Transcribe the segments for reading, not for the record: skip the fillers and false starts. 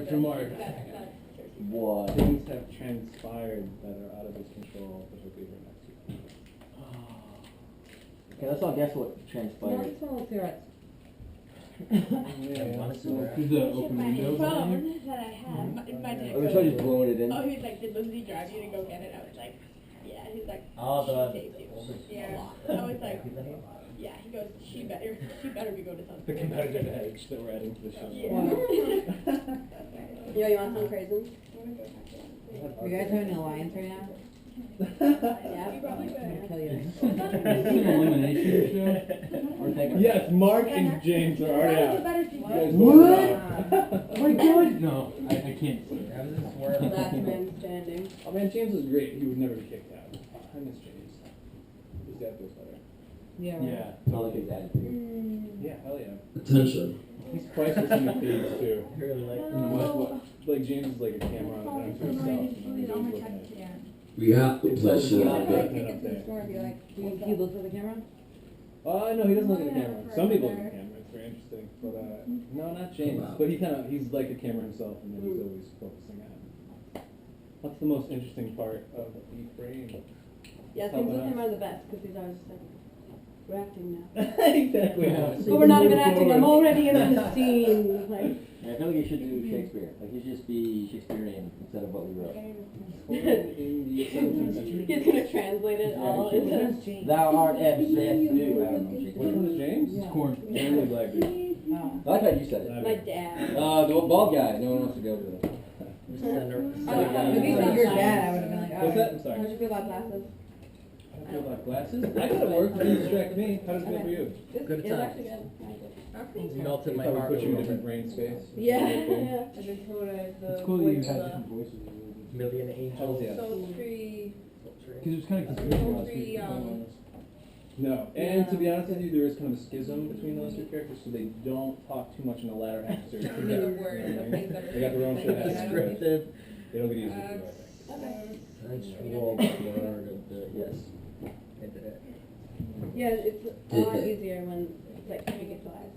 for Mark. What? Things have transpired that are out of his control, but he'll be here next week. Okay, let's all guess what transpired. Mark smells cigarettes. Who's the open windows on here? Phone that I had in my I dad was goes, just blowing it in. oh, he was like, did Lindsay drive you to go get it? I was like, yeah. He's like, Oh, she saved you. Yeah. I was like, yeah. He goes, she better be going to something. The competitive edge that we're adding to the show. Yeah. Yo, you want some craisins? Are you guys having an alliance right now? Yeah. You probably I'm gonna would. kill you. Is this an elimination show? Yes, Mark and James are already out. You guys What? both are out. Oh my god! No, I can't see. Last man standing. Oh man, James was great. He would never be kicked out. I miss James. His dad feels better. Yeah. Right. Yeah. I like his attitude. Yeah, hell yeah. Attention. He's priceless in the feeds too. Really like Like James is like a camera on unto himself. And he's always looking at it. We have to play shit out Yeah. of Take it to the store and be like, do you look for the camera? No, he doesn't look at the camera. Some people look at the camera. It's very interesting. But no, not James. Wow. But he's like a camera himself, and then he's always focusing on. What's the most interesting part of the frame? Yeah, things with him are the best because he's always just like, we're acting now. Exactly. But we're not even acting. I'm already in the scene. Like. Yeah, I feel like you should do Shakespeare. Like you should just be Shakespearean instead of what we wrote. In the 17th century. He's gonna translate it all into. Thou art F. I don't know Which one Shakespeare. is James? It's corn. James Black dude. Oh. I like how you said it. My dad. The bald guy. No one wants to go to. If he said your dad, I would have been like, What's that? I'm How'd sorry. you feel about glasses? I feel like glasses. I got it work. It distract me. How does it go for you? It's actually good. Melted my Probably heart put a you in a little different bit. brain space. Yeah. I've been told It's cool that you have different voices. Million Hells angels. yeah. Sultry. Because it was kind of confusing last week. No, and to be honest with you, there is kind of a schism between those two characters, so they don't talk too much in the latter half. So I don't know the word, the things that are they got their own shit. like, happening. Scripted. They don't get used to it. Okay. Sensual word of the yes. Yeah, it's a lot easier when it's like you get live.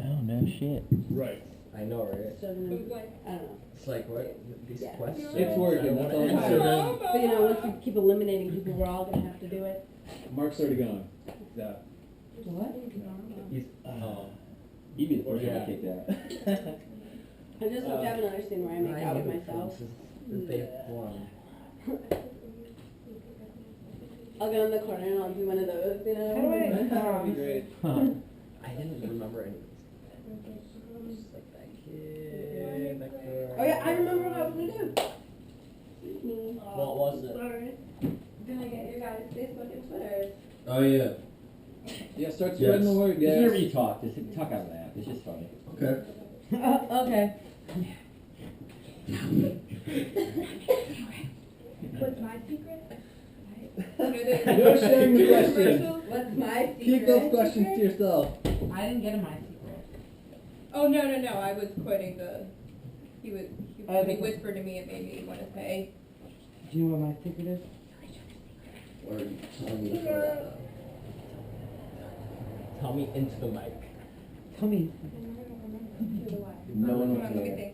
Oh no shit. Right. I know, right? So then, Who's like, I don't know. It's like what these Yeah. questions. It's working, that's all I'm Answer saying. them. But you know, once you keep eliminating people, we're all gonna have to do it. Mark's already gone. He's out. What? He's you'd be the first one Yeah. to kick that. I just hope you have another scene where I make out with myself. I'll go in the corner and I'll do one of those, you know? How do I- That would be great. I didn't remember any of this. Just like that kid, that girl. Oh yeah, I remember what I was gonna do. What was it? Sorry. Gonna get your guys' Facebook and Twitter. Oh yeah. Yeah, start spreading the word, Just whenever guys. you talk, just talk out loud. It's just funny. Okay. Okay. What's my secret? You're sharing the question. What's my secret? Keep those questions to yourself. I didn't get a my secret. Oh, no. I was quoting he Oh, when he the- whispered to me, it made me want to say. Do you know what my secret is? Or are you telling me for that? Tell me into the mic. Tell me. No one Hold will on, let me care. think.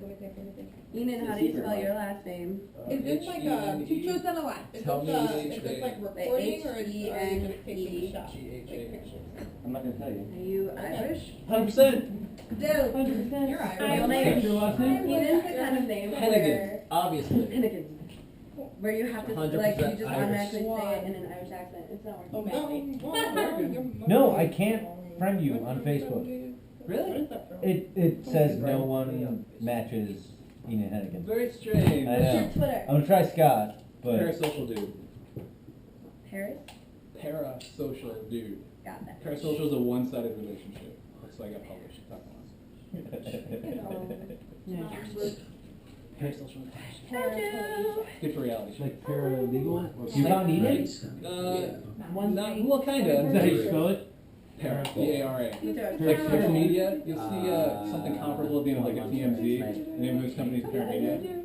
Enan, how do you spell your last name? Is this like you chose on a lap? Is Tell this like recording or is it H-E-N-E. just taking a shot? G-H-A. Like pictures? I'm not gonna tell you. Are you Irish? 100%. Dude, 100%. you're Irish. Real What's name? your last name? Enan's the kind of name Hennigan, where obviously. Hennigan. Where you have to 100% like you just Irish. automatically say it in an Irish accent. It's not working. Oh, No, I can't friend you on Facebook. Really? It says no one matches Enan Hennigan. Very strange. I What's know. your Twitter? I'm gonna try Scott, but Parasocial dude. Paris? Parasocial dude. Got that. Parasocial is a one-sided relationship. That's why I got published. Yeah. Parasocial. Good for reality show. like paralegal. You found Enan? Not, well, kind of. Is that how you spell it? Para, P-A-R-A. Para. Like Paramedia, you'll see something comparable at the end of like a TMZ. The name of this company is Paramedia.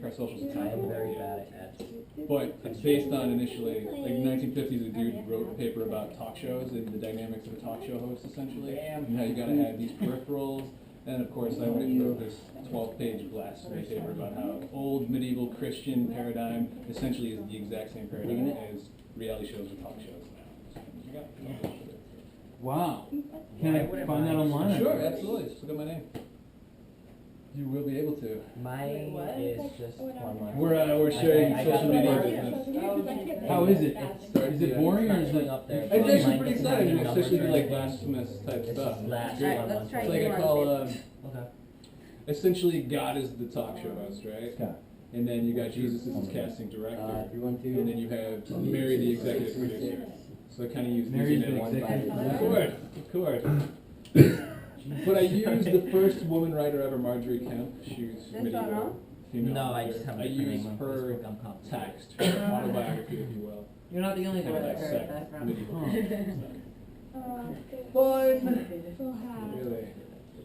Parasocial's a I am title. very bad at But it's based on initially, like 1950s, a dude wrote a paper about talk shows and the dynamics of a talk show host, essentially. And how you gotta have these peripherals And of course, I went and wrote this 12-page blasphemy paper about how old medieval Christian paradigm essentially is the exact same paradigm as reality shows or talk shows now. So, yeah. Wow. Can I find that online? Sure, absolutely. Just look at my name. You will be able to. Mine is just one line. We're sharing I got social the media word. business. How is it? Is it boring or is it? Up there? It's actually Mine pretty doesn't have exciting, any especially numbers or like anything. blasphemous type It's stuff. just last Great. Alright, let's try It's to like do I one call thing. Okay. essentially God is the talk show host, right? Scott. And then you got Jesus as his casting director. 312. And then you have Mary, the executive producer. So I kind of use Mary's these the names. executive Of course. But I used the first woman writer ever, Marjorie Kemp. She was This one, medieval female. No, I author. just have I a different used name on her Facebook. I'm complicated. text, her autobiography, if you will. You're not the only Kind one of that heard dissect that from. medieval Really.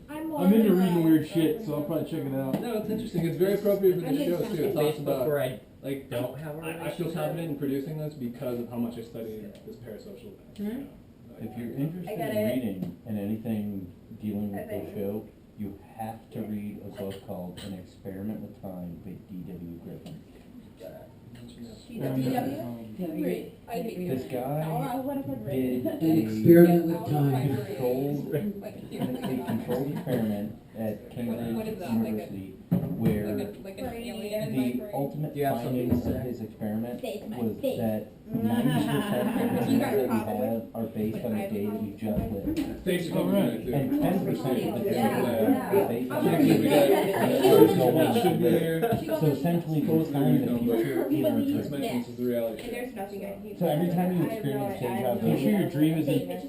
I'm into reading weird shit, so I'll probably check it out. No, it's interesting. It's very appropriate for the show too. It talks Facebook about where I like don't have a I feel relationship. confident in producing this because of how much I study this parasocial event. If you're interested got in it. reading and anything dealing with Okay. the show, you have to read a book called An Experiment with Time by D.W. Griffin. Great. I hate This it. guy What if I did An experiment with time. a controlled experiment at Cambridge What is that, University where like an alien? the ultimate Do you have something findings to of say? his experiment Say it's my was face. that 90% of the You things guys that we probably- have are based on the day that we just lived. Thanks for coming tonight too. And 10% of the things Yeah. that are based on the Yeah. day that we just Should be lived. here. So essentially, for the time in the future, you know, Let's mention this is the reality show. There's nothing I can so every time you experience deja Make sure your vu, dream isn't. Is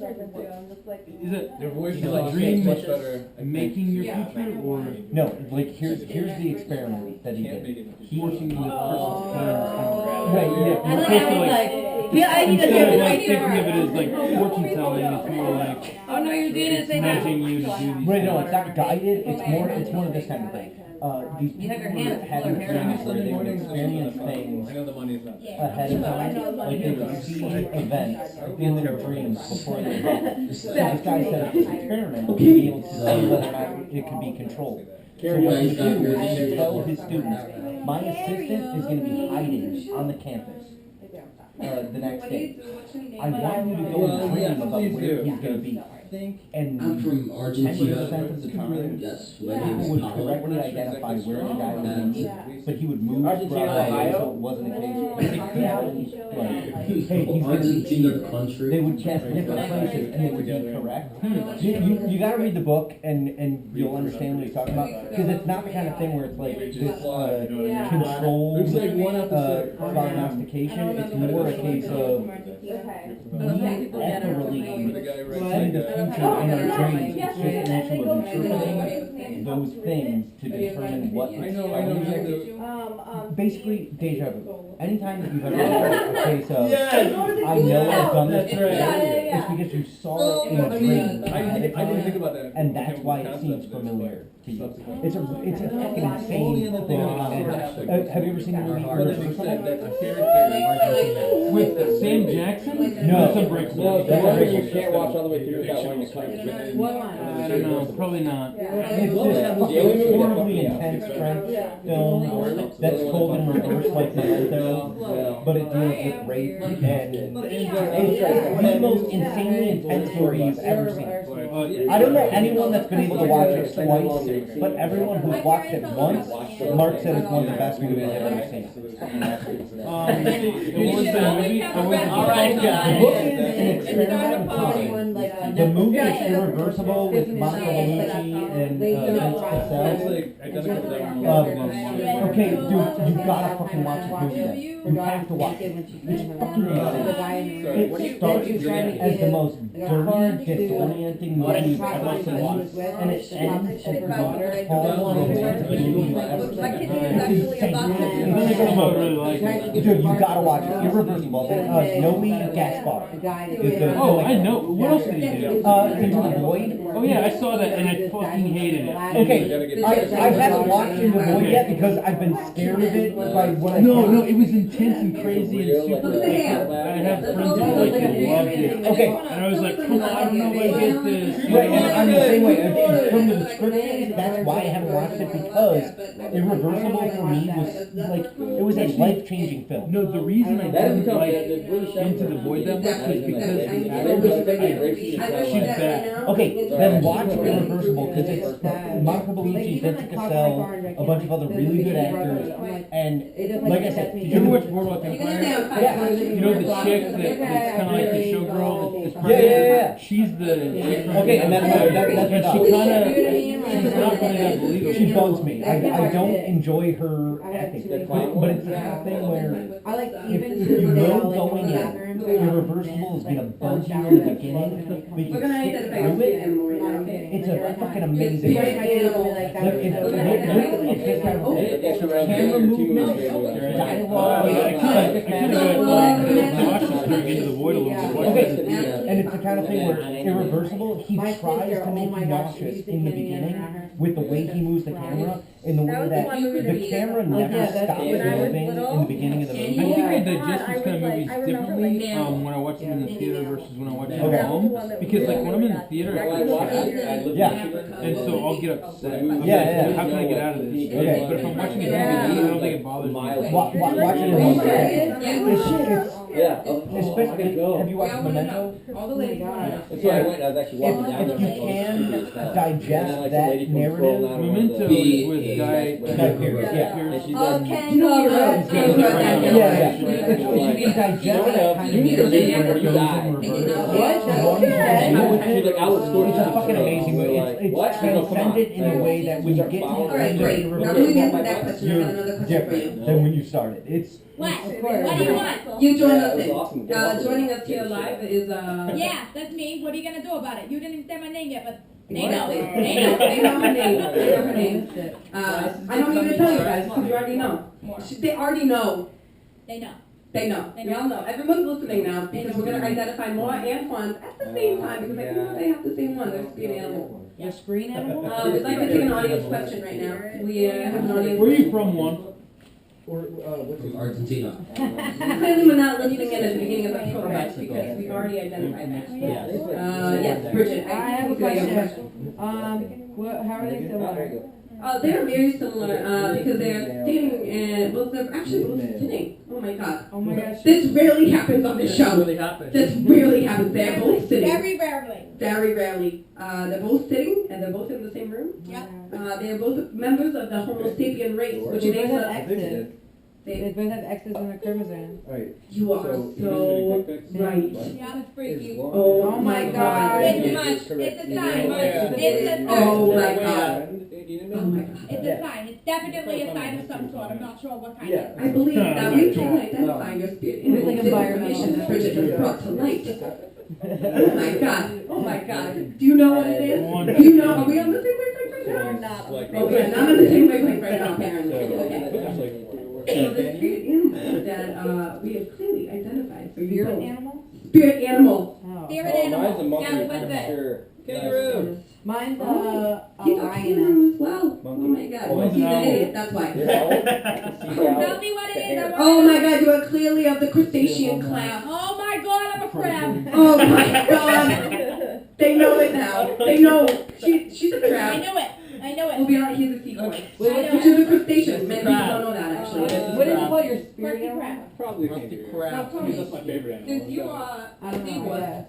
it Your voice is Is it also dream much better. making your future or no, like here's the experiment that he Can't make did. it. He forcing the person's Oh. hands? Right, yeah. I You're like supposed to how he's like. like, yeah, I need to Instead of do like it. thinking of it as like fortune telling, it's more like Oh no, you're doing it's the same. nudging you to do these Right, no, things. it's not guided. It's more of this kind of thing. These You have your people hands had full of hair. experiences where they would experience things I know the money's not there. ahead of time, like they would see events in their dreams before they happen. So this guy set up this experiment to be able to see whether or not it could be controlled. So what he would do is he'd tell his students, my assistant is going to be hiding on the campus the next day. I want you to go and dream about where he's going to be. And I'm from 10% Argentina. of the time, Yes, my people name is would Paulo. correctly identify where the guy would be, but he would move Argentina, throughout the day, Ohio? so it wasn't a case of reality. Like, hey, he's gonna Argentina be. country. They would guess different places and they would be correct. You gotta read the book and you'll understand what he's talking about, because it's not the kind of thing where it's like this controlled There's like one episode. prognostication. It's more a case of we accurately The guy writes see like the a- future in our dreams. It's just an issue of interpreting those things to determine what I know exactly. basically deja vu. Anytime that you've ever had a case of I know I've done this before, it's because you saw it in a dream ahead of I didn't think time, about that. and that's why it seems familiar to you. It's a fucking insane thing. Have you ever seen the movie Irreversible? With Sam Jackson? No. That's Unbreakable. That's Unbreakable. can't watch all the way through without wanting to cut. What one? I don't know. Probably not. It's this fucking horribly intense French film that's told in reverse like Memento, but it deals with rape, and it's the most insanely intense story you've ever seen. I don't know anyone that's been able to watch it twice, but everyone who's watched it once marks it as one of the best movies I've ever seen. It was the movie. I wasn't. Alright, The guys. book is an experiment with time. The movie is Irreversible with Monica Bellucci and Vince It's Cassel. like identical to that one. Okay, dude, you gotta fucking watch this movie then. You have to watch it. It's fucking amazing. It starts as the most dirty, disorienting movie you've ever seen, and it ends as the most horrible romantic movie you've ever My kid is actually a boxer. It's I insane. really like it. Dude, you gotta watch it. Irreversible. Noe Gaspar is the. Oh, I know. What else did he do? Into the Void. Oh yeah, I saw that and I fucking hated it. Okay, I haven't watched Into the Void yet because I've been scared of it by what I No, saw. no, it was intense and crazy and super. I have friends who like it, loved it. Okay. And I was like, come on, I don't know if I get this. Right, and I'm the same way. From the description, that's why I haven't watched it because Irreversible for me was like it was a life-changing film. No, the reason I didn't like Into the Void that much was because the actress, she's bad. Okay, then watch Irreversible because it's Monica Bellucci, Vincent Cassell, a bunch of other really good actors, and like I said, Did you ever watch Boardwalk Empire? yeah, You know the chick that's kind of like the showgirl that's yeah. She's the chick from Okay, and that's and she kind of she's not really that believable. she bugs me. I don't enjoy her acting, but it's the kind of thing where I like even if you know going in, Irreversible is gonna bug you in the beginning, but you stick through it. It's a fucking amazing. Camera movements, dialogue. I kind of watched this during Into the Void a little bit. Okay, and it's the kind of thing where Irreversible, he tries to make you nauseous in the beginning with the way he moves the camera, in the way that the camera never stops moving in the beginning of the I movie. think I digest these kind of movies differently when I watch them in the theater versus when I watch them at home. Because like when I'm in the theater, I can chat. Yeah. And so I'll get upset. I'm like, Yeah. how can I get out of this? Okay. But if I'm watching it on DVD, I don't think it bothers me. Watch it in home. Yeah. Especially, have you watched Memento? All the way down. That's why I went. I was actually walking down If there. you can digest that narrative, Memento is with Guy Pearce, yeah. Pearce. She's Oh, like, Ken, no, Yeah, yeah. If you can digest that kind of narrative, You die. She's like, I was scored. it's a fucking amazing movie. It's transcended in a way that when you get to the Alright, end great. of Now moving on to Irreversible, that question, I got another you're question for you. different than when you started. It's What? What do you want? You joined us Yeah, it was in. awesome. Joining us here live is Yeah, that's me. What are you gonna do about it? You didn't even say my name yet, but they What? know. They They know. they know her name. They know her name. I don't need to tell you guys because you already know. They already know. They know. They know. They We know. all know. Everyone's listening now because we're going to identify more and ones at the same time because they have the same one. They're speed animal. Your screen animal? We'd like to take an audience question right now. We have an audience. Where are you from, one? From Argentina. Clearly, we're not listening in at the beginning of the program because we've already identified that. Yes, Bridget. I have a question. How are they similar? They're very similar because they're sitting and both they're actually both sitting. Oh my god. Oh my gosh. This rarely happens on this show. happens. This rarely happens. They're both sitting. Very rarely. Very rarely. They're both sitting and they're both in the same room. Yep. They're both members of the Homo sapien race, which They makes both have us. X's. They They, both have X's in their chromosome. you are so right. Yeah, it's freaky. Oh my god. It's much. It's a sign. It's a sign. Oh my god. Oh my god. It's a sign. It's definitely a sign of some sort. I'm not sure what kind. I believe that we can identify your spirit in It's like the environmental. information that Bridget has brought to light. Oh my god. Oh my god. Do you know what it is? Do you know? Are we on the same wavelength right now? We're not. Oh, we are not on the same wavelength right now, apparently. Okay. So the spirit animal that we have clearly identified for you Spirit both. animal? Spirit animal. Oh. Spirit animal. Down with it. Kangaroo. Mine's He's a lioness. kangaroo as well. Oh my god. Oh, He's an no. idiot, that's why. Tell me what it is. I want Oh to my know. god, you are clearly of the crustacean class. Oh my god, I'm a crab. Oh my god. They know it now. They know. She's a I crab. knew it. I know We'll it. be honest, he's a sea boy. Wait, Which is a crustacean. Many people don't know that actually. What is it called? Your spirit Rusty animal? crab. Probably Rusty kangaroo. crab. Now, Tony, That's my favorite animal. Since you are I don't sea know. boy.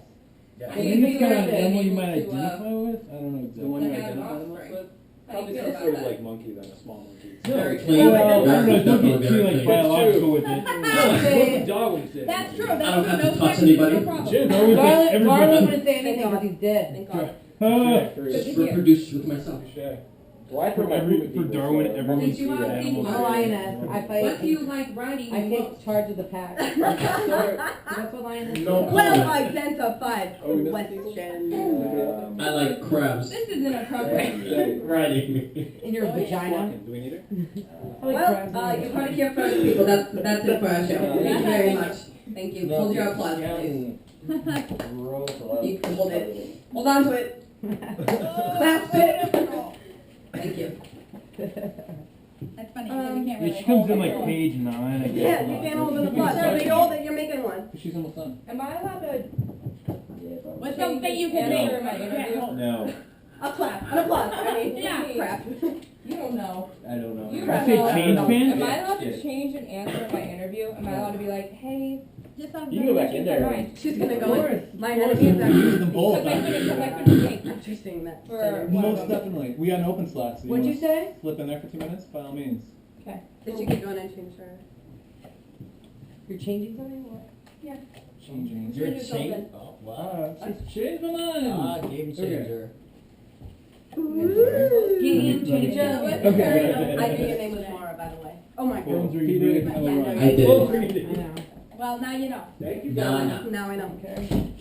Yeah. I think it's kind of an animal you might identify with. I don't know The one you Like identify an the most offspring. with? How do Probably you feel some about sort of that? like monkey than a small monkey. Very Well, clear. I don't know, don't get too Very like clear. biological with it. What would Darwin say? That's true. I don't That's have no to touch question. anybody. No problem. Shit, Darwin's like Garland everybody. wouldn't say anything because he's dead. Thank God. Ah. Just reproduce with myself. Touche. Why For Darwin, everyone Did you should want to see animals. I'm a lioness. I What fight. do you like riding? I take charge of the pack. That's what lioness do. Well identified Oh, we missed question. I like crabs. This is inappropriate. Riding. In your vagina. Do we need her? I like crabs in my You heard it here first, people. That's it for our show. Thank you very much. Thank you. Hold your applause, please. You can hold it. Hold on to it. Clasp it. Thank you. That's funny, because we can't Yeah, really she comes hold in it. like page 9, I guess. Yeah, you can't hold it apart. No, you hold it, you're making one. She's almost done. Am I allowed to? What's something you can make? No, A clap, an applause, I mean, Yeah. crap. You don't know. I don't know. You I don't say know. change Am pants? I allowed to Yes. change an answer in my interview? Am I allowed to be like, hey, Just on. You go back in there. She's gonna go Of in. My enemy is Use actually. them both. because I couldn't think. Interesting that. For Most definitely. We got an open slot, so What'd you say? slip in there for 2 minutes? By all means. Did you keep going and change her? You're changing something? What? Changing. You're changing. Oh, wow. She's changed my mind. Game changer. Game changer. Okay. I knew your name was Mara, by the way. Oh my Cool. god. Peter, Yeah, Elroy. I did. I know. Well, now you know. Now I know. Now I know.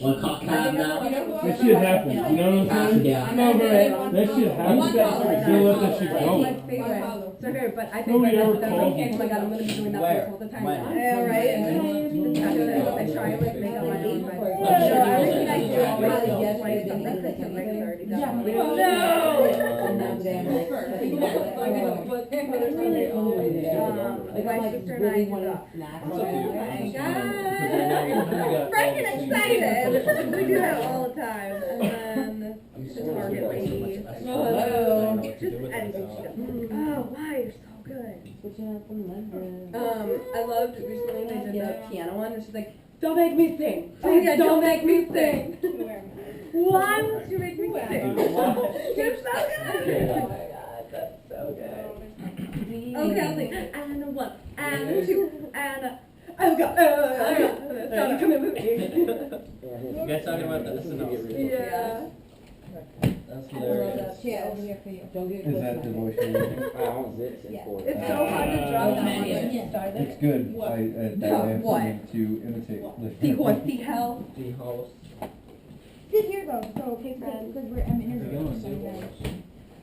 Want to call cab now? That shit happens, you know what I'm saying? Yeah. I'm over it. That shit happens, don't let that shit It's go. my favorite. So favorite, but I think Nobody right now ever that's calls okay. me. Oh my god, I'm gonna be doing that Where? all the time. When? Yeah, right. And then after that, I try and like make up my own. But I'm no, sure everything I do, you I will. really get my stuff. That's like something like already done. Yeah. We don't And now today I'm like, like my sister and I really do wanting that. snacks. Oh my God. Freaking excited! We do that all the time. And then the Target lady. Hello. Just anything. Oh, why you're so good. Switching up from London. I loved recently they did the piano one, and she's like, "Don't make me sing, please don't make me sing." Why won't you make me sing? You're so good. Oh my god, that's so good. Okay, I'll sing. And one, and two, and oh god, that's not coming with me. You guys talking about this? Yeah. That's hilarious. Yeah, over here for you. Don't get Is that the voice you're using? It's so hard to draw that one when you started. It's good. I have What? something to imitate. The what the hell? The host. Sit here though, so okay, because I'm interviewing. So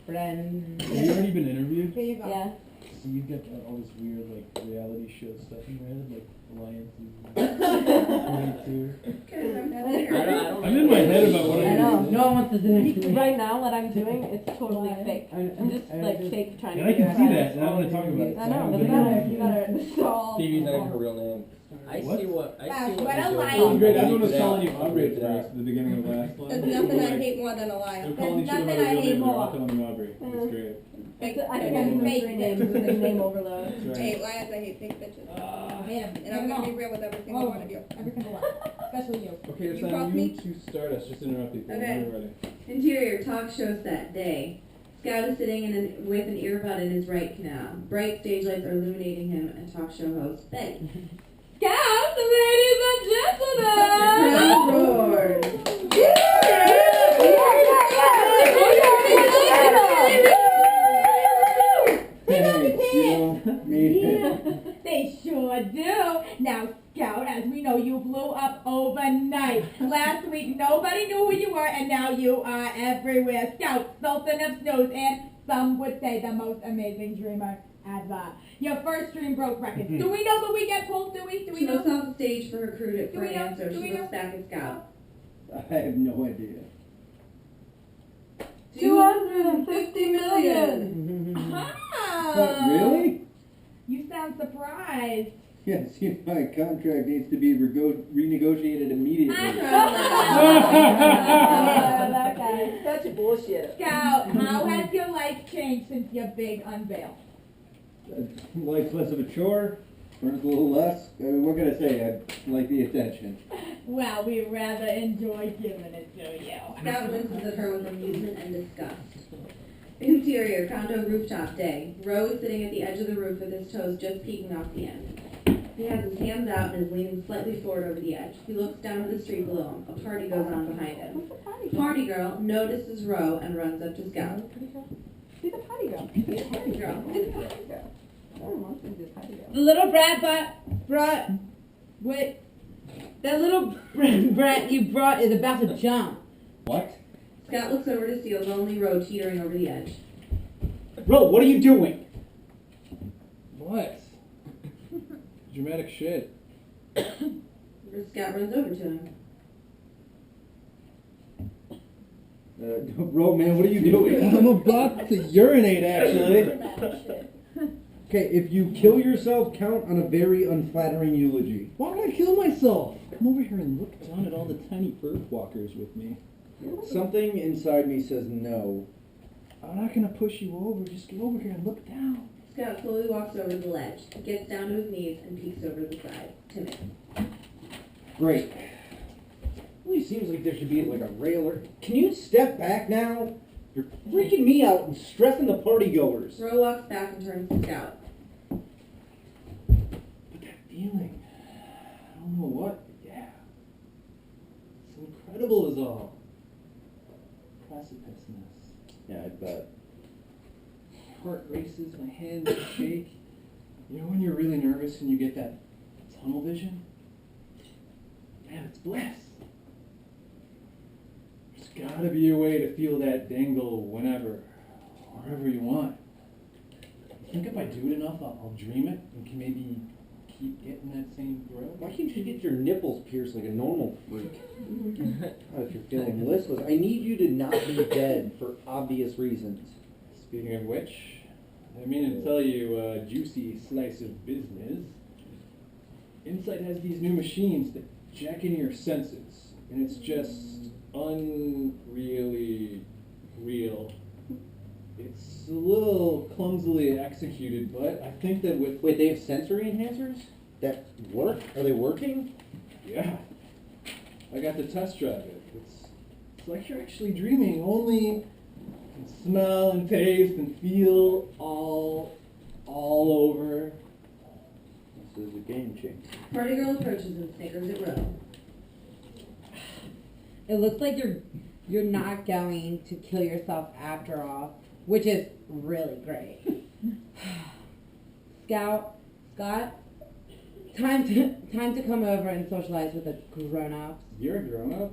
Friend. Have you already been interviewed? Here you go. Yeah. So you've got all this weird like reality show stuff in your head, like Alliances. 22. I'm in my head about what I I'm know. doing. No one wants to do it. Right now, what I'm doing, it's totally fake. I'm just like fake trying to. And I can see that, and I want to talk about it. I know, doesn't matter. You gotta. This is all. Phoebe's not even her real name. I What? see what I Wow, see what what a you're lie. doing. Great, everyone was calling you Aubrey at first at the beginning of last line. There's nothing I hate more than a lie. They're calling There's each other nothing by I their real hate name. They're all more. calling you Aubrey. That's great. I think I'm fake names with the name overload. That's right. I hate lies, I hate fake bitches. And I'm gonna be real with every single one of you. Every single one. Especially you. Okay, it's You cross on me? you to start us. Just interrupt people. Okay. When you're ready. Interior talk show set day. Scout is sitting with an earbud in his right canal. Bright stage lights are illuminating him and talk show host Betty. Scout, ladies and The crowd roars. They sure do. Now, Scout, as we know, you blew up overnight. Last week, nobody knew who you were, and now you are everywhere. Scout, Sultan of Snooze, and some would say the most amazing dreamer ever. Your first dream broke records. Do we know the weekend pulled? Do we She looks know? off the stage for her crew Do for we an know? answer. Do She we looks know? back at Scout. I have no idea. 250 million. What, really? You sound surprised. Yeah, it seems my contract needs to be renegotiated immediately. That guy. Such a bullshit. Scout, how has your life changed since your big unveil? Life's less of a chore, earns a little less. I mean, what can I say? I like the attention. Well, we rather enjoy giving it to you. Scout glances at her with amusement and disgust. Interior condo rooftop day. Ro is sitting at the edge of the roof with his toes just peeking off the end. He has his hands out and is leaning slightly forward over the edge. He looks down to the street below him. A party goes on behind him. Party girl notices Ro and runs up to Scout. Be the potty girl. Be the potty girl. Be the potty girl. Everyone wants to be the potty girl. The little brat, wait. That little brat you brought is about to jump. What? Scott looks over to see a lonely Ro teetering over the edge. Ro, what are you doing? What? Dramatic shit. Scott runs over to him. Ro, man, what are you doing? I'm about to urinate, actually. Okay, if you kill yourself, count on a very unflattering eulogy. Why would I kill myself? Come over here and look down at all the tiny earth walkers with me. Something inside me says no. I'm not gonna push you over. Just get over here and look down. Scott slowly walks over to the ledge, gets down to his knees, and peeks over the side. Timid. Great. Really seems like there should be like a railer. Can you step back now? You're freaking me out and stressing the party goers. Ro walks back and turns to Scout. But that feeling, I don't know what, but yeah. It's incredible is all. Precipiceness. Yeah, I bet. Heart races, my hands shake. You know when you're really nervous and you get that tunnel vision? Man, it's bliss. There's gotta be a way to feel that dangle whenever, wherever you want. I think if I do it enough, I'll dream it and can maybe keep getting that same thrill. Why can't you get your nipples pierced like a normal freak? If you're feeling listless, I need you to not be dead for obvious reasons. Speaking of which, I mean to tell you a juicy slice of business. Insight has these new machines that jack into your senses, and it's just unreally real. It's a little clumsily executed, but I think that with... Wait, they have sensory enhancers that work? Are they working? Yeah. I got to test drive it. It's like you're actually dreaming, only you can smell and taste and feel all over. This is a game changer. Party girl approaches and snickers at Ro. It looks like you're not going to kill yourself after all, which is really great. Scott, time to come over and socialize with the grown-ups. You're a grown-up?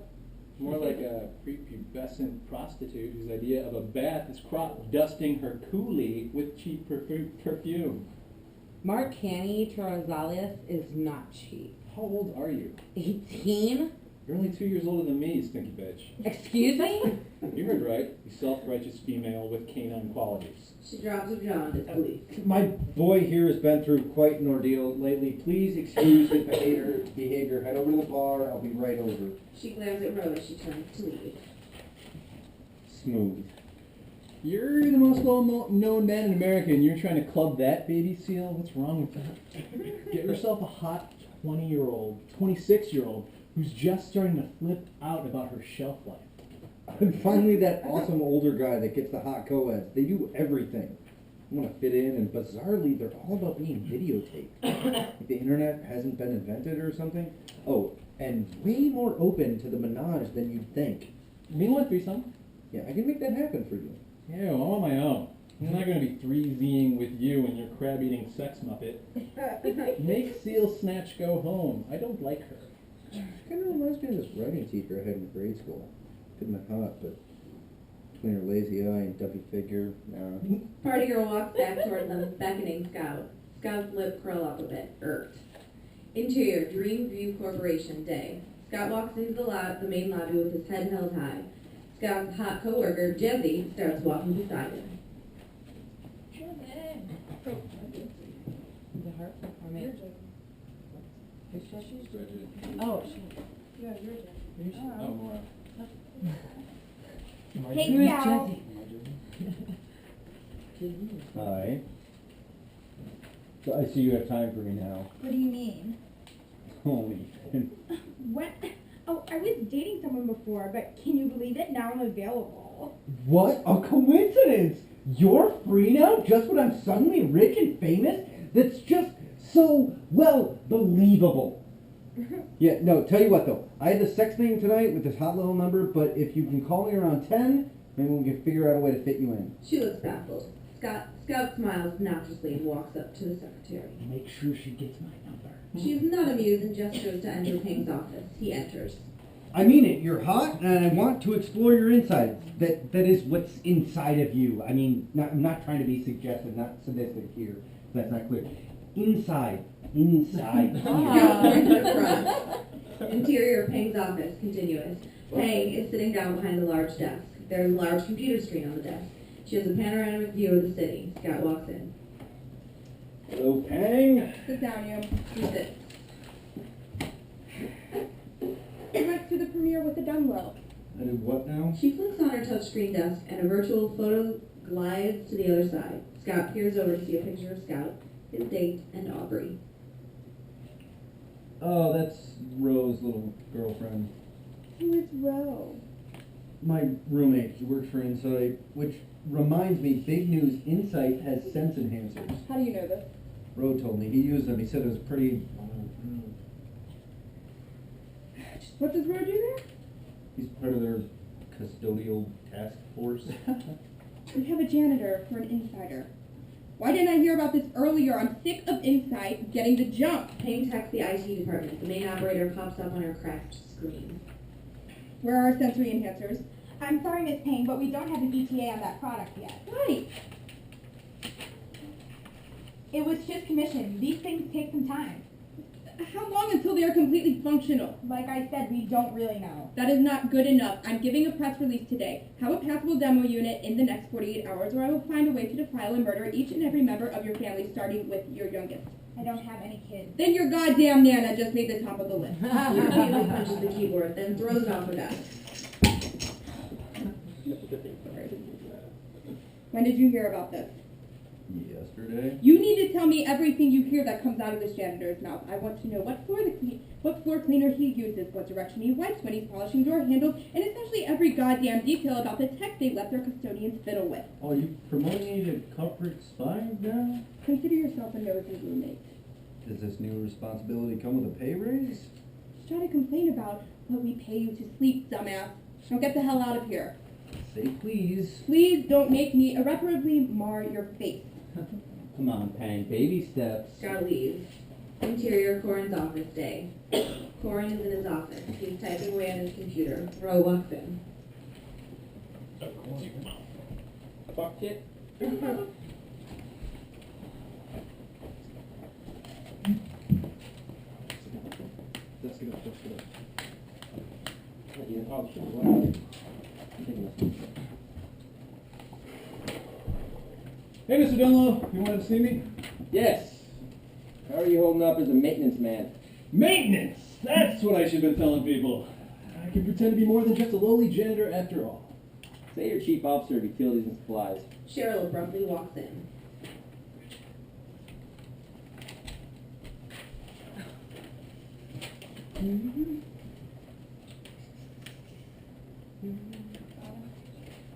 More like a prepubescent prostitute whose idea of a bath is crop dusting her coolie with cheap perfume. Mark Canny Torozalias is not cheap. How old are you? 18? You're only 2 years older than me, you stinky bitch. Excuse me? You heard right. You self-righteous female with canine qualities. She drops her jaw and disbelief. My boy here has been through quite an ordeal lately. Please excuse his behavior. Head over to the bar. I'll be right over. She glares at Ro as she turns to leave. Smooth. You're the most well-known man in America, and you're trying to club that baby seal? What's wrong with that? Get yourself a hot 20-year-old, 26-year-old, who's just starting to flip out about her shelf life. And finally, that awesome older guy that gets the hot co-eds. They do everything. I want to fit in, and bizarrely, they're all about being videotaped. Like the internet hasn't been invented or something. Oh, and way more open to the menage than you'd think. You mean what, threesome? Yeah, I can make that happen for you. Yeah, well, I'm on my own. I'm not going to be 3Zing with you and your crab-eating sex muppet. Make Seal Snatch go home. I don't like her. Kind of reminds me of this writing teacher I had in grade school. Good my hot, but between her lazy eye and dumpy figure, nah. Party girl walks back toward them, beckoning Scout. Scout's lip curl up a bit, irked. Interior, Dream View Corporation, day. Scout walks into the main lobby with his head held high. Scout's hot co-worker, Jesse, starts walking beside him. The heart? I mean, oh, Hey, Scout. Hi. So I see you have time for me now. What do you mean? Holy. What? Oh, I was dating someone before, but can you believe it? Now I'm available. What a coincidence! You're free now just when I'm suddenly rich and famous? That's just so, well, believable. Yeah, no, tell you what though. I had the sex meeting tonight with this hot little number, but if you can call me around 10, Maybe we can figure out a way to fit you in. She looks baffled. Scout smiles obnoxiously and walks up to the secretary. Make sure she gets my number. She is not amused and gestures to enter Ping's office. He enters. I mean it. You're hot, and I want to explore your insides. That is what's inside of you. I mean, I'm not trying to be suggestive, not sadistic here. If that's not clear. Inside here. Scout points to the front. Interior of Ping's office, continuous. Ping is sitting down behind a large desk. There is a large computer screen on the desk. She has a panoramic view of the city. Scout walks in. Hello, Pang. Sit down, you. She sits. We went to the premiere with the dumb low. I did what now? She flicks on her touchscreen desk and a virtual photo glides to the other side. Scout peers over to see a picture of Scout, his date, and Aubrey. Oh, that's Rose's little girlfriend. Who is Ro? My roommate. She works for Insight, which reminds me, big news, Insight has sense enhancers. How do you know this? Ro told me. He used them. He said it was pretty... What does Ro do there? He's part of their custodial task force. We have a janitor for an insider. Why didn't I hear about this earlier? I'm sick of Insight getting the jump. Ping texts the IT department. The main operator pops up on her cracked screen. Where are our sensory enhancers? I'm sorry, Miss Payne, but we don't have an ETA on that product yet. Why? It was just commissioned. These things take some time. How long until they are completely functional? Like I said, we don't really know. That is not good enough. I'm giving a press release today. Have a passable demo unit in the next 48 hours, or I will find a way to defile and murder each and every member of your family, starting with your youngest. I don't have any kids. Then your goddamn Nana just made the top of the list. She repeatedly punches the keyboard, then throws it off her desk. When did you hear about this? Yesterday. You need to tell me everything you hear that comes out of this janitor's mouth. I want to know what floor cleaner he uses, what direction he wipes when he's polishing door handles, and especially every goddamn detail about the tech they let their custodians fiddle with. Oh, you promoting me to corporate spy now? Consider yourself a nosy roommate. Does this new responsibility come with a pay raise? Just try to complain about what we pay you to sleep, dumbass. Now get the hell out of here. Say please. Please don't make me irreparably mar your face. Come on, Pang, baby steps. Scout leaves. Interior, Corin's office day. Corin is in his office. He's typing away on his computer. Ro walks in. Fuck it. Let's get up. Oh, shit, what? Hey, Mr. Dunlow, you wanted to see me? Yes. How are you holding up as a maintenance man? Maintenance! That's what I should have been telling people. I can pretend to be more than just a lowly janitor after all. Say you're chief officer of utilities and supplies. Cheryl abruptly walks in.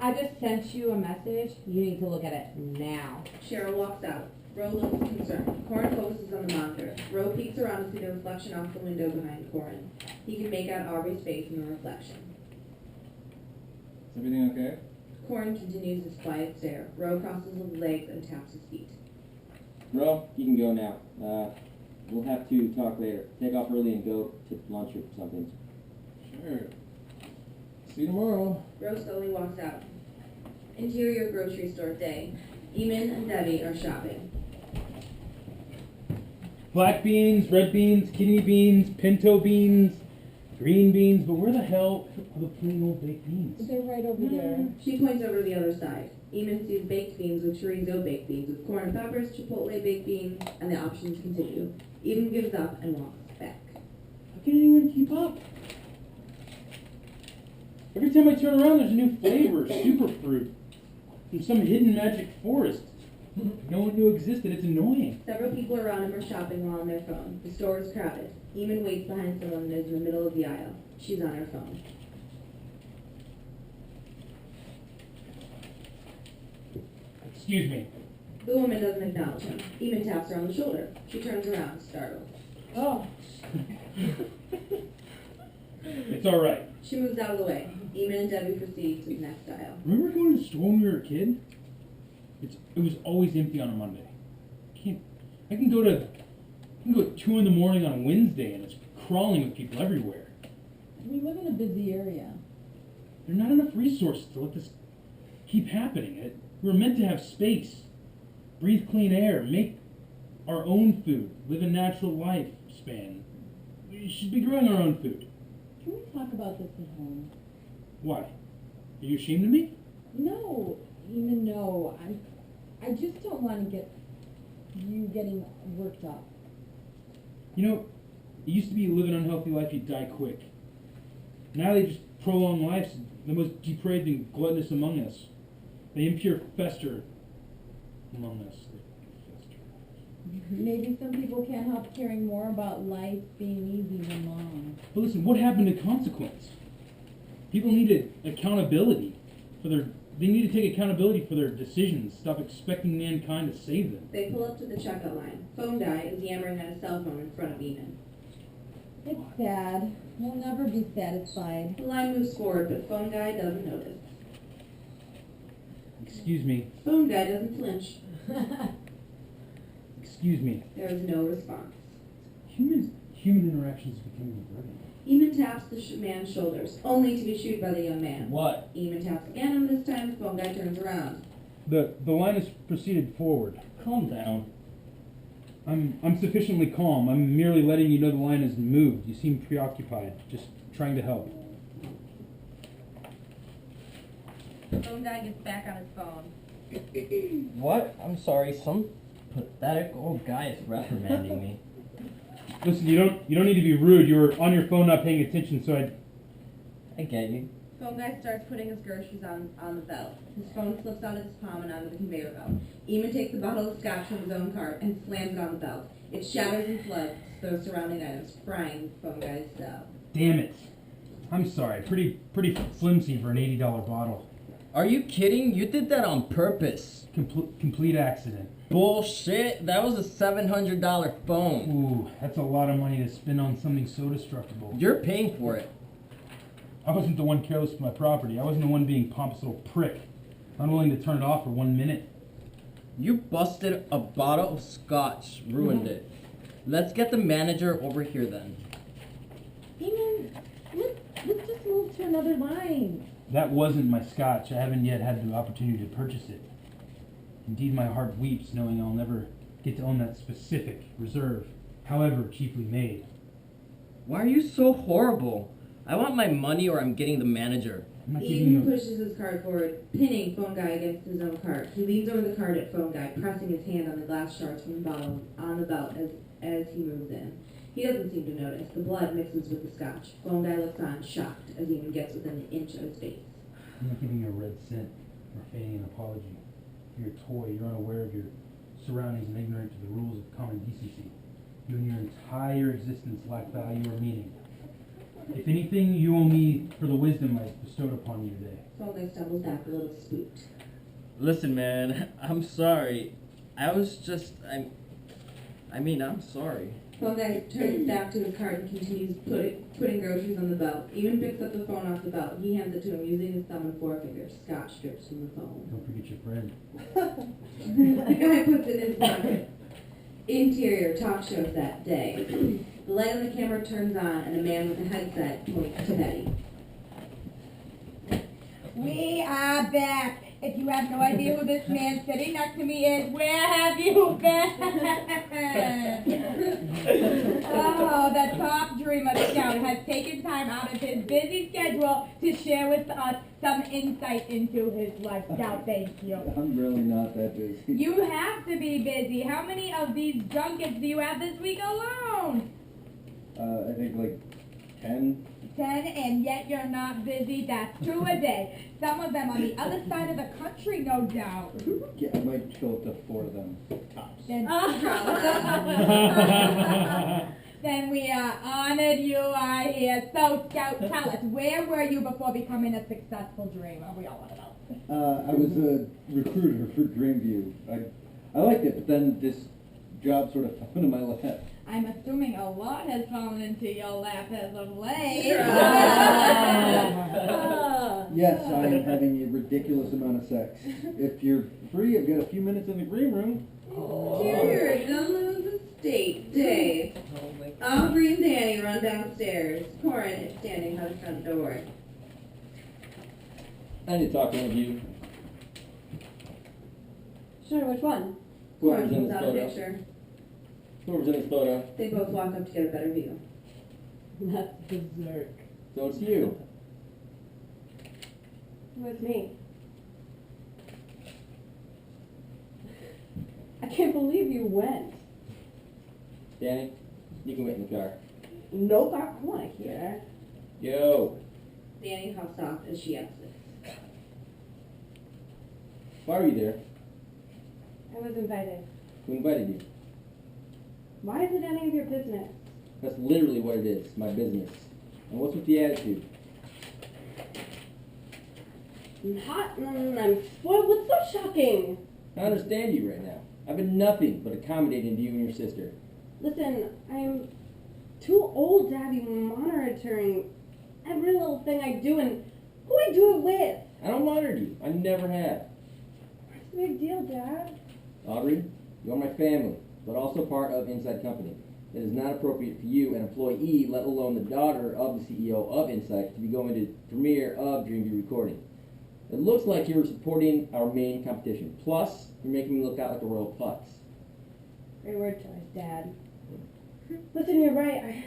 I just sent you a message. You need to look at it now. Cheryl walks out. Ro looks concerned. Corin focuses on the monitor. Ro peeks around to see the reflection off the window behind Corin. He can make out Aubrey's face in the reflection. Is everything okay? Corin continues his quiet stare. Ro crosses his legs and taps his feet. Bro, you can go now. We'll have to talk later. Take off early and go to lunch or something. Sure. See you tomorrow. Ro slowly walks out. Interior grocery store day. Eamon and Debbie are shopping. Black beans, red beans, kidney beans, pinto beans, green beans, but where the hell are the plain old baked beans? They're right over there. She points over to the other side. Eamon sees baked beans with chorizo baked beans with corn and peppers, chipotle baked beans, and the options continue. Eamon gives up and walks back. How can anyone keep up? Every time I turn around, there's a new flavor, superfruit, from some hidden magic forest. No one knew existed. It's annoying. Several people around him are shopping while on their phone. The store is crowded. Eamon waits behind someone and is in the middle of the aisle. She's on her phone. Excuse me. The woman doesn't acknowledge him. Eamon taps her on the shoulder. She turns around, startled. Oh. It's all right. She moves out of the way. Eamon and Debbie proceed to the next aisle. Remember going to the store when we were a kid? It was always empty on a Monday. I can go at 2 in the morning on a Wednesday and it's crawling with people everywhere. We live in a busy area. There are not enough resources to let this keep happening. We're meant to have space, breathe clean air, make our own food, live a natural lifespan. We should be growing our own food. Can we talk about this at home? Why? Are you ashamed of me? No, even no. I just don't want to get you getting worked up. You know, it used to be you live an unhealthy life, you die quick. Now they just prolong lives, the most depraved and gluttonous among us. They impure fester among us. Maybe some people can't help caring more about life being easy than long. But listen, what happened to consequence? People need accountability for they need to take accountability for their decisions, stop expecting mankind to save them. They pull up to the checkout line. Phone guy is yammering on his cell phone in front of Eamon. It's sad. We'll never be satisfied. The line moves forward, but phone guy doesn't notice. Excuse me. Phone guy doesn't flinch. Excuse me. There is no response. Human interaction is becoming a burden. Eamon taps the man's shoulders, only to be shooed by the young man. What? Eamon taps again, and this time the phone guy turns around. The line has proceeded forward. Calm down. I'm sufficiently calm. I'm merely letting you know the line has moved. You seem preoccupied. Just trying to help. The phone guy gets back on his phone. What? I'm sorry, some pathetic old guy is reprimanding me. Listen, you don't need to be rude. You were on your phone not paying attention, so I get you. Phone guy starts putting his groceries on the belt. His phone slips out of his palm and onto the conveyor belt. Eamon takes the bottle of scotch from his own cart and slams it on the belt. It shatters and floods those surrounding items, frying the phone guy's cell. Damn it. I'm sorry. Pretty flimsy for an $80 bottle. Are you kidding? You did that on purpose. Complete accident. Bullshit. That was a $700 phone. Ooh, that's a lot of money to spend on something so destructible. You're paying for it. I wasn't the one careless with my property. I wasn't the one being pompous little prick. Unwilling to turn it off for 1 minute. You busted a bottle of scotch. Ruined it. Let's get the manager over here then. Eamon, let's just move to another line. That wasn't my scotch. I haven't yet had the opportunity to purchase it. Indeed, my heart weeps knowing I'll never get to own that specific reserve, however cheaply made. Why are you so horrible? I want my money or I'm getting the manager. I'm not giving Eamon you pushes his cart forward, pinning phone guy against his own cart. He leans over the cart at phone guy, pressing his hand on the glass shards from the bottle on the belt as he moves in. He doesn't seem to notice. The blood mixes with the scotch. Phone guy looks on, shocked, as Eamon gets within an inch of his face. I'm not giving you a red cent or feigning an apology. You're a toy. You're unaware of your surroundings and ignorant to the rules of common decency. You and your entire existence lack value or meaning. If anything, you owe me for the wisdom I bestowed upon you today. Phone guy stumbles back, a little spooked. Listen, man, I'm sorry. I'm sorry. Phone guy turns back to his cart and continues putting groceries on the belt. Eamon picks up the phone off the belt. He hands it to him using his thumb and forefinger. Scotch drips from the phone. Don't forget your friend. The guy puts it in his pocket. Interior talk show set day. The light on the camera turns on and a man with a headset points to Betty. We are back. If you have no idea who this man sitting next to me is, where have you been? Oh, the top dreamer scout has taken time out of his busy schedule to share with us some insight into his life. Scout, thank you. I'm really not that busy. You have to be busy. How many of these junkets do you have this week alone? I think like 10. 10, and yet you're not busy. That's 2 a day. Some of them on the other side of the country, no doubt. Yeah, I might kill up to 4 of them. Tops. Then, then we are honored you are here. So, Scout, tell us, where were you before becoming a successful dreamer? We all want to know. I was a recruiter for Dreamview. I liked it, but then this job sort of fell into my lap. I'm assuming a lot has fallen into your lap as of late. Yes, I am having a ridiculous amount of sex. If you're free, I've got a few minutes in the green room. Interior, gentlemen of the state, Dave. Aubrey and Danny run downstairs. Corin is standing by the front door. I need to talk to one of you. Sure, which one? Whoever's Corin in comes this out of the photo. picture. Whoever's in this photo. They both walk up to get a better view. That's berserk. So it's you. With me. I can't believe you went. Danny, you can wait in the car. Nope, I want to hear. Yo. Danny huffs off as she exits. Why are you there? I was invited. Who invited you? Why is it any of your business? That's literally what it is, my business. And what's with the attitude? I'm spoiled. What's so shocking? I understand you right now. I've been nothing but accommodating to you and your sister. Listen, I'm too old to have you monitoring every little thing I do and who I do it with. I don't monitor you. I never have. What's the big deal, Dad? Aubrey, you're my family, but also part of Inside Company. It is not appropriate for you, an employee, let alone the daughter of the CEO of Insight, to be going to the premiere of Dreamview Recording. It looks like you're supporting our main competition. Plus, you're making me look out like a royal putz. Great word choice, Dad. Listen, you're right. I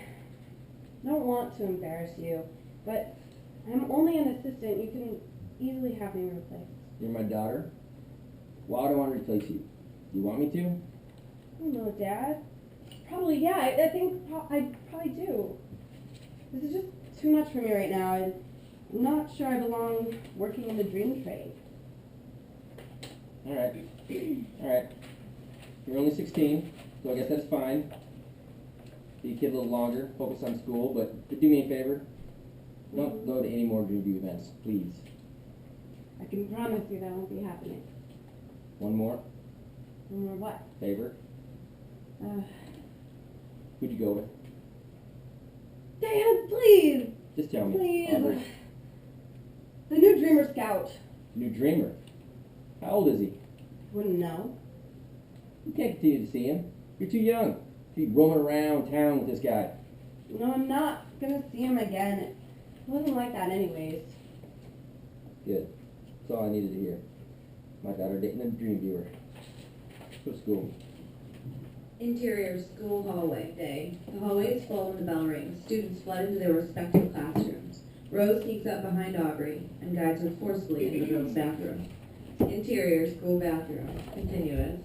don't want to embarrass you, but I'm only an assistant. You can easily have me replaced. You're my daughter? Why would I want to replace you? Do you want me to? I don't know, Dad. Probably, yeah. I think I probably do. This is just too much for me right now. I'm not sure I belong working in the dream trade. Alright. Alright. You're only 16, so I guess that's fine. Be a kid a little longer, focus on school, but do me a favor. Don't go to any more Dreamview events, please. I can promise you that won't be happening. One more No more what? favor. Uh, Who'd you go with? Dad, please! Just tell me. Please. Aubrey. The new Dreamer Scout. New dreamer. How old is he? Wouldn't know. You can't continue to see him. You're too young to be roaming around town with this guy. No, I'm not gonna see him again. It wasn't like that anyways. Good. That's all I needed to hear. My daughter dating a dream viewer. Go to school. Interior school hallway day. The hallway is full when the bell rings. Students flood into their respective classrooms. Rose sneaks up behind Aubrey and guides her forcefully into the girls' bathroom. Interior school bathroom. Continuous.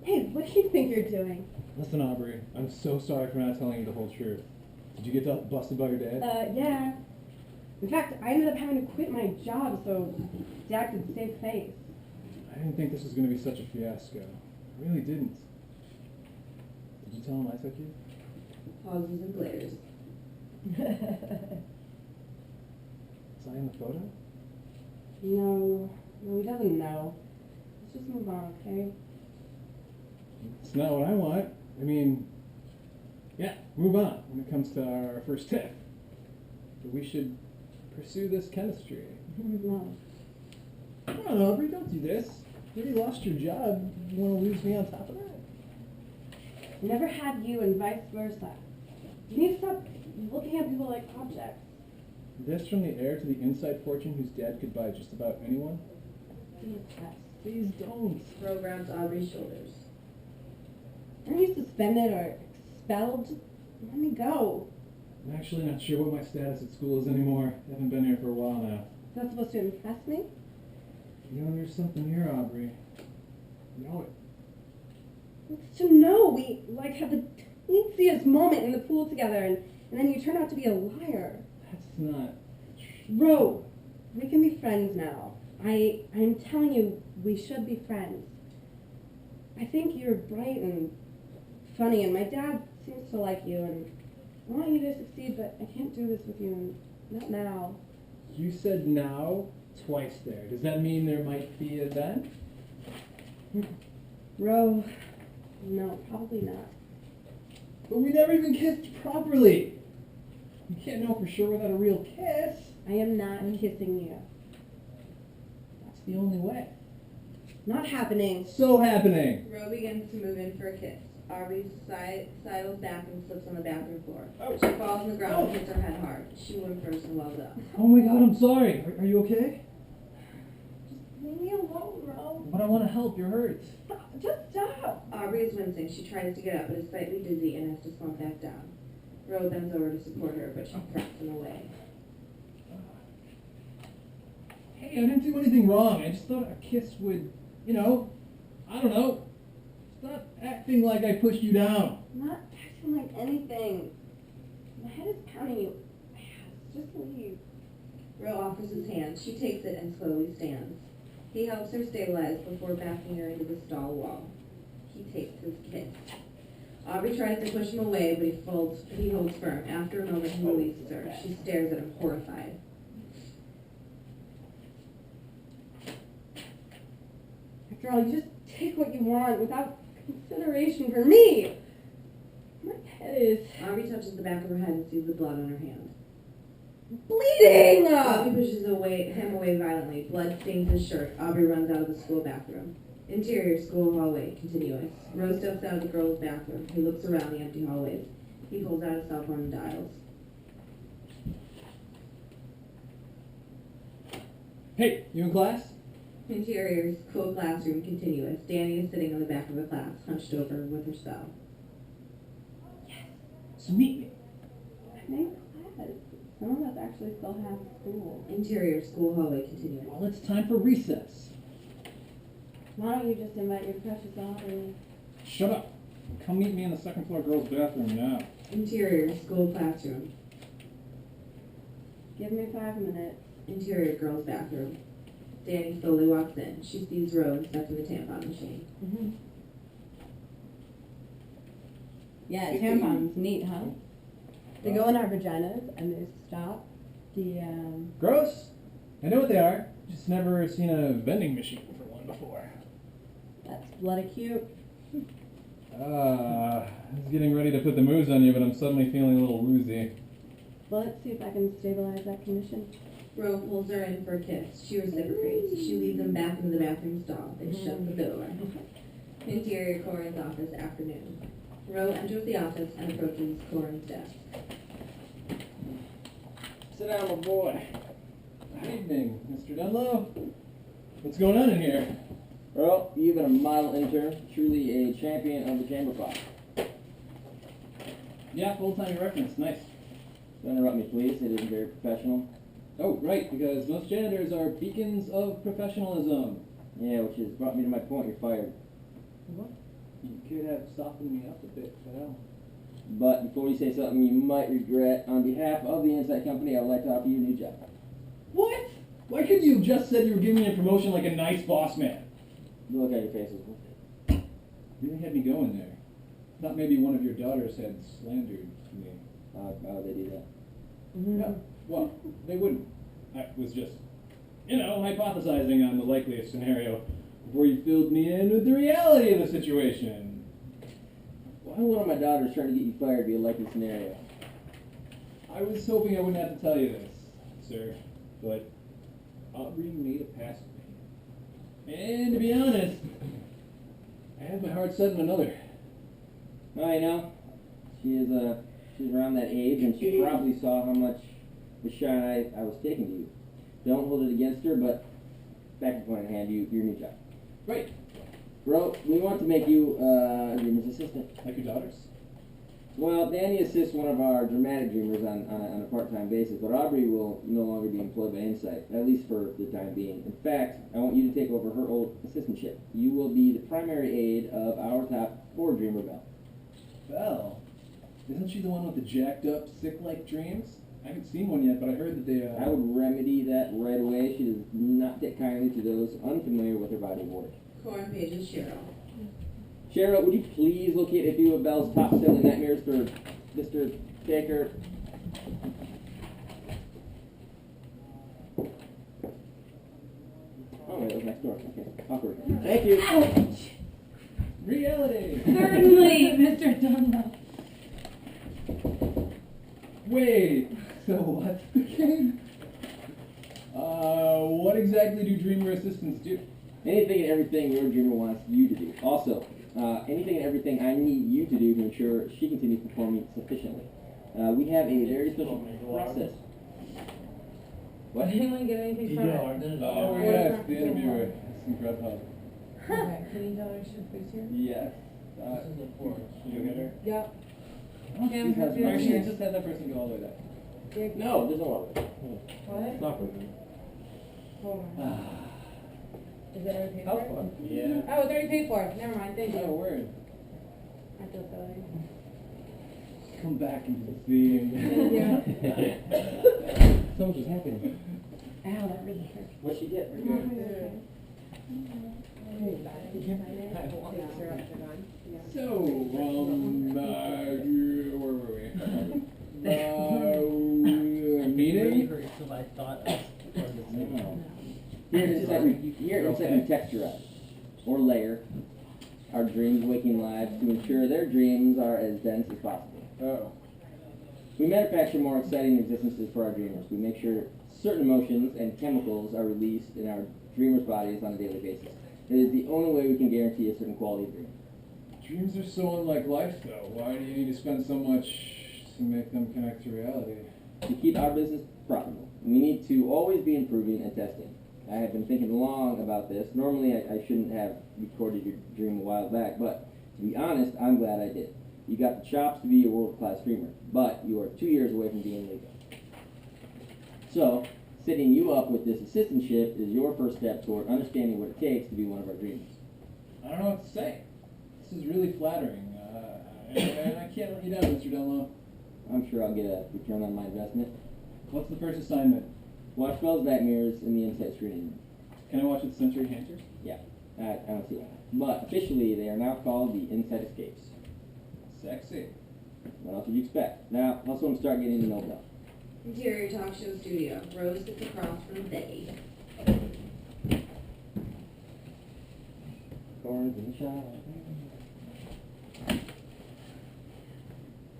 Hey, what do you think you're doing? Listen, Aubrey, I'm so sorry for not telling you the whole truth. Did you get busted by your dad? Yeah. In fact, I ended up having to quit my job so Dad could save face. I didn't think this was going to be such a fiasco. I really didn't. Did you tell him I took you? Pauses and glares. Was I in the photo? No, he doesn't know. Let's just move on, okay? It's not what I want. I mean, yeah, move on when it comes to our first tip. But we should pursue this chemistry. No. Come on, Aubrey, don't do this. You already lost your job. You want to lose me on top of that? Never had you and vice versa. You need to stop looking at people like objects. This from the heir to the inside fortune whose dad could buy just about anyone? Please don't. Ro grabs Aubrey's shoulders. Aren't you suspended or expelled? Let me go. I'm actually not sure what my status at school is anymore. I haven't been here for a while now. Is that supposed to impress me? You know, there's something here, Aubrey. You know it. What's to know? We had the teensiest moment in the pool together and then you turn out to be a liar. That's not... Ro, we can be friends now. I'm telling you, we should be friends. I think you're bright and funny, and my dad seems to like you, and I want you to succeed, but I can't do this with you, and not now. You said now twice there. Does that mean there might be a then? Ro, no, probably not. But we never even kissed properly. You can't know for sure without a real kiss. I am not kissing you. That's the only way. Not happening. So happening. Ro begins to move in for a kiss. Aubrey sidles back and slips on the bathroom floor. Oh. She falls on the ground and hits her head hard. She whimpers and wells up. Oh my God, I'm sorry. Are you okay? Leave me alone, Ro. But I want to help. You're hurt. Just stop. Aubrey is wincing. She tries to get up but is slightly dizzy and has to slump back down. Ro bends over to support her, but she cracks him away. Hey, I didn't do anything wrong. I just thought a kiss would, I don't know. Stop acting like I pushed you down. I'm not acting like anything. My head is pounding you. Just leave. Ro offers his hand. She takes it and slowly stands. He helps her stabilize before backing her into the stall wall. He takes his kiss. Aubrey tries to push him away, but he holds firm. After a moment, he releases her. She stares at him, horrified. After all, you just take what you want without consideration for me. My head is Aubrey touches the back of her head and sees the blood on her hand. bleeding. Aubrey pushes him away violently. Blood stains his shirt. Aubrey runs out of the school bathroom. Interior school hallway, continuous. Rose steps out of the girls' bathroom. He looks around the empty hallways. He pulls out his cell phone and dials. Hey, you in class? Interior school classroom, continuous. Danny is sitting on the back of the class, hunched over with her cell. So meet me. I'm in class. Some of us actually still have school. Interior school hallway, continuous. Well, it's time for recess. Why don't you just invite your precious Aubrey? Shut up. Come meet me in the second floor girls' bathroom now. Interior school classroom. Give me 5 minutes. Interior girls' bathroom. Danny slowly walks in. She sees Rose stuck in the tampon machine. Mm-hmm. Yeah, tampons, neat, huh? They go in our vaginas and they stop the Gross. I know what they are. Just never seen a vending machine for one before. that's bloody cute. I was getting ready to put the moves on you, but I'm suddenly feeling a little woozy. Well, let's see if I can stabilize that condition. Rose pulls her in for a kiss. She reciprocates. She leads them back into the bathroom stall. They shut the door. Interior Corin's office, afternoon. Rose enters the office and approaches Corin's desk. Sit down, my boy. Good evening, Mr. Dunlow. What's going on in here? Well, you've been a model intern, truly a champion of the chamber pot. Yeah, full-time reference. Nice. Don't interrupt me, please. It isn't very professional. Oh, right, because most janitors are beacons of professionalism. Yeah, which has brought me to my point. You're fired. What? You could have softened me up a bit, but But before you say something you might regret, on behalf of the Insight Company, I would like to offer you a new job. What? Why couldn't you have just said you were giving me a promotion like a nice boss man? Look at your faces. Really had me going there. Thought maybe one of your daughters had slandered me. How would they do that? No, well, they wouldn't. I was just, hypothesizing on the likeliest scenario before you filled me in with the reality of the situation. Why would one of my daughters trying to get you fired be a likely scenario? I was hoping I wouldn't have to tell you this, sir, but Aubrey made a pass at me. And to be honest, I have my heart set on another. Oh, she's around that age, and she probably saw how much the shine I was taking to you. Don't hold it against her, but back to the point at hand, your new job. Right, Bro, we want to make you Dreamer's assistant. like your daughters. Well, Danny assists one of our dramatic dreamers on a part-time basis, but Aubrey will no longer be employed by Insight, at least for the time being. In fact, I want you to take over her old assistantship. You will be the primary aide of our top 4 dreamer, Belle. Belle? Isn't she the one with the jacked up, sick-like dreams? I haven't seen one yet, but I heard that they, I would remedy that right away. She does not take kindly to those unfamiliar with her body of work. Corin pages Cheryl. Cheryl, would you please locate a few of Belle's top 7 nightmares for Mr. Taker? Oh, wait, that was next door. Okay, awkward. Thank you. reality. Certainly, Mr. Dunlop. Wait, so what's the game? What exactly do dreamer assistants do? Anything and everything your dreamer wants you to do. Also, anything and everything I need you to do to ensure she continues performing sufficiently. We have a very special process. What? Did anyone get anything from it? Oh, yes, the interviewer. It's incredible. Okay, can you tell her she's please here? Yes. You get her? Yep. She Kim, has, her or she feelings? just had that person go all the way down. No, there's no one. What? It's not for me. Hold on. Is it already paid How for? fun. Yeah. Oh, it's already paid for. Never mind, thank Oh, you. word. I feel silly. Come back into the theme. Yeah. So much is happening. Ow, that really hurt. What'd she get? So, where were we? Meaning? I thought Here inside we texturize or layer our dreams waking lives to ensure their dreams are as dense as possible. Oh. We manufacture more exciting existences for our dreamers. We make sure certain emotions and chemicals are released in our dreamers' bodies on a daily basis. It is the only way we can guarantee a certain quality of dream. Dreams are so unlike life, though. Why do you need to spend so much to make them connect to reality? To keep our business profitable, we need to always be improving and testing. I have been thinking long about this. Normally, I shouldn't have recorded your dream a while back, but to be honest, I'm glad I did. You got the chops to be a world-class streamer, but you are 2 years away from being legal. So, setting you up with this assistantship is your first step toward understanding what it takes to be one of our dreamers. I don't know what to say. This is really flattering. And I can't let you down, Mr. Dunlop. I'm sure I'll get a return on my investment. What's the first assignment? Watch Bell's back mirrors in the inside screening room. Can I watch it Century Hampshire? Yeah, I don't see why. But officially, they are now called the Inside Escapes. Sexy. What else would you expect? Now, let's want to start getting to know Bell. Interior talk show studio. Rose sits across from Betty. Corns in the shop.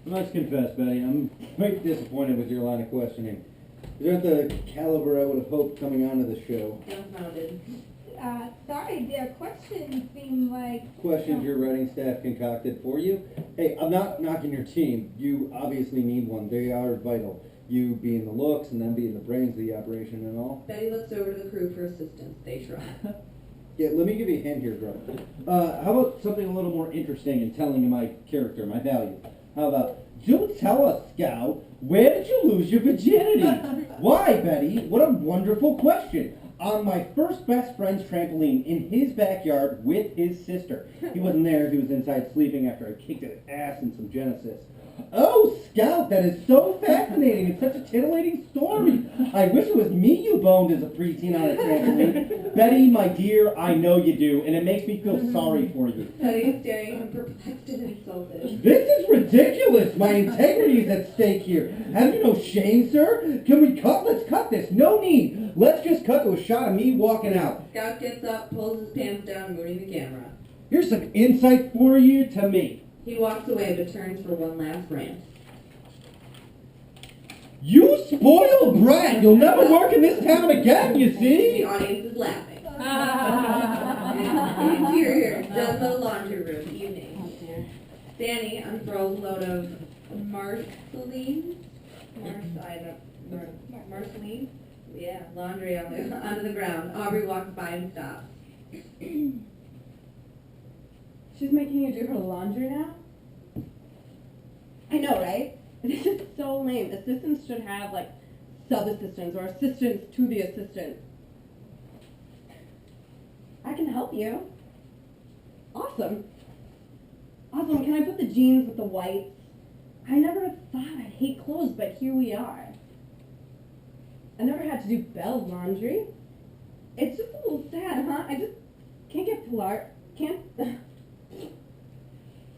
I must confess, Betty, I'm quite disappointed with your line of questioning. These aren't the caliber I would have hoped coming onto the show. Dumbfounded. Sorry, their questions seem like... Questions your writing staff concocted for you? Hey, I'm not knocking your team. You obviously need one. They are vital. You being the looks and them being the brains of the operation and all. Betty looks over to the crew for assistance. They try. Yeah, let me give you a hint here, bro. How about something a little more interesting and telling of my character, my value? How about, do tell us, Scout, where did you lose your virginity? Why, Betty? What a wonderful question. On my first best friend's trampoline in his backyard with his sister. He wasn't there, he was inside sleeping after I kicked his ass in some Genesis. Oh, Scout, that is so fascinating. It's such a titillating story. I wish it was me you boned as a preteen on a trampoline. Betty, my dear, I know you do, and it makes me feel sorry for you. Betty is staring at him, perplexed and insulted. This is ridiculous. My integrity is at stake here. Have you no shame, sir? Can we cut? Let's cut this. No need. Let's just cut to a shot of me walking out. Scout gets up, pulls his pants down, moving the camera. Here's some insight for you to me. He walks away but turns for one last rant. You spoiled brat. You'll never work in this town again, you The see? audience is laughing. Interior, the laundry room, evening. Danny unfurls a load of marceline. Marceline? Yeah, laundry onto the ground. Aubrey walks by and stops. She's making you do her laundry now? I know, right? This is so lame. Assistants should have, like, sub-assistants or assistants to the assistant. I can help you. Awesome. Awesome. Can I put the jeans with the whites? I never thought I'd hate clothes, but here we are. I never had to do Belle's laundry. It's just a little sad, huh? I just can't get Pilar.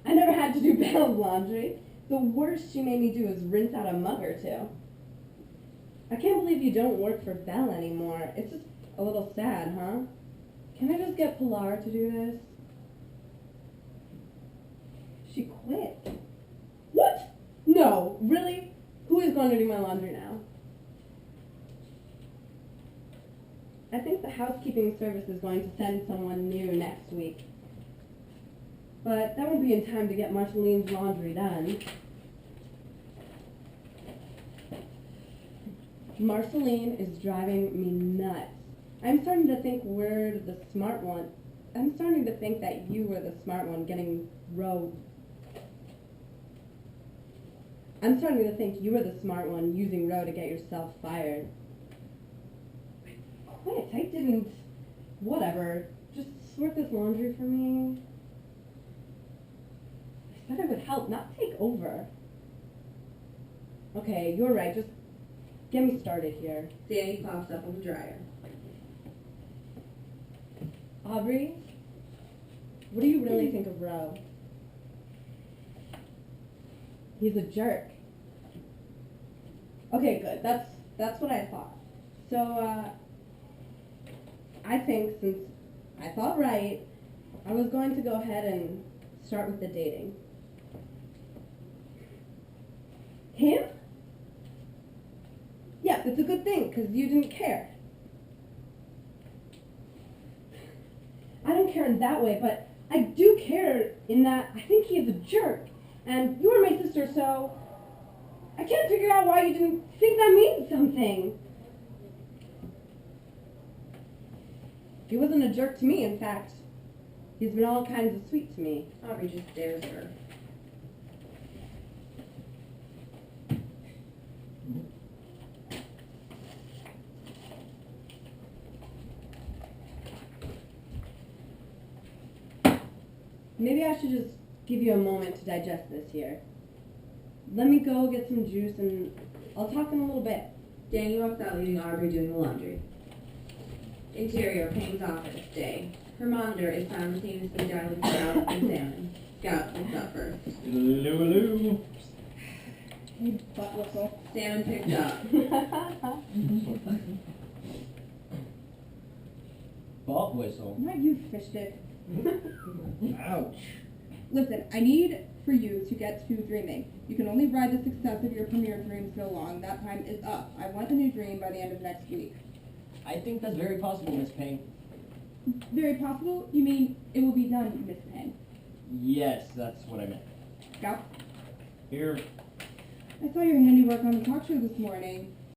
I never had to do Belle's laundry. The worst she made me do is rinse out a mug or two. I can't believe you don't work for Belle anymore. It's just a little sad, huh? Can I just get Pilar to do this? She quit. What? No, really? Who is going to do my laundry now? I think the housekeeping service is going to send someone new next week. But that won't be in time to get Marceline's laundry done. Marceline is driving me nuts. I'm starting to think we're the smart one. I'm starting to think that you were the smart one getting rawGO. I'm starting to think you were the smart one using rawGO to get yourself fired. Quit. I didn't. Whatever. Just sort this laundry for me. I said I would help, not take over. Okay, you're right. Just get me started here. Danny pops up on the dryer. Aubrey, what do you really think of rawGO? He's a jerk. Okay, good. That's what I thought. So, I think since I thought right, I was going to go ahead and start with the dating. Him? Yeah, it's a good thing, because you didn't care. I don't care in that way, but I do care in that I think he is a jerk. And you were my sister, so I can't figure out why you didn't think that means something. He wasn't a jerk to me, in fact. He's been all kinds of sweet to me. Aubrey just stares at her. Maybe I should just give you a moment to digest this here. Let me go get some juice and I'll talk in a little bit. Danny walks out, leaving Aubrey doing the laundry. Interior, Payne's office, day. Her monitor is simultaneously dialing Scout and Salmon. Scout picks up first. Hello. Hey, butt whistle. Salmon picks up. Butt whistle. Not you, fish stick. Ouch. Listen, I need for you to get to dreaming. You can only ride the success of your premiere dream so long. That time is up. I want a new dream by the end of next week. I think that's very possible, Miss Payne. Very possible? You mean it will be done, Miss Penn? Yes, that's what I meant. Scout? Here. I saw your handiwork on the talk show this morning.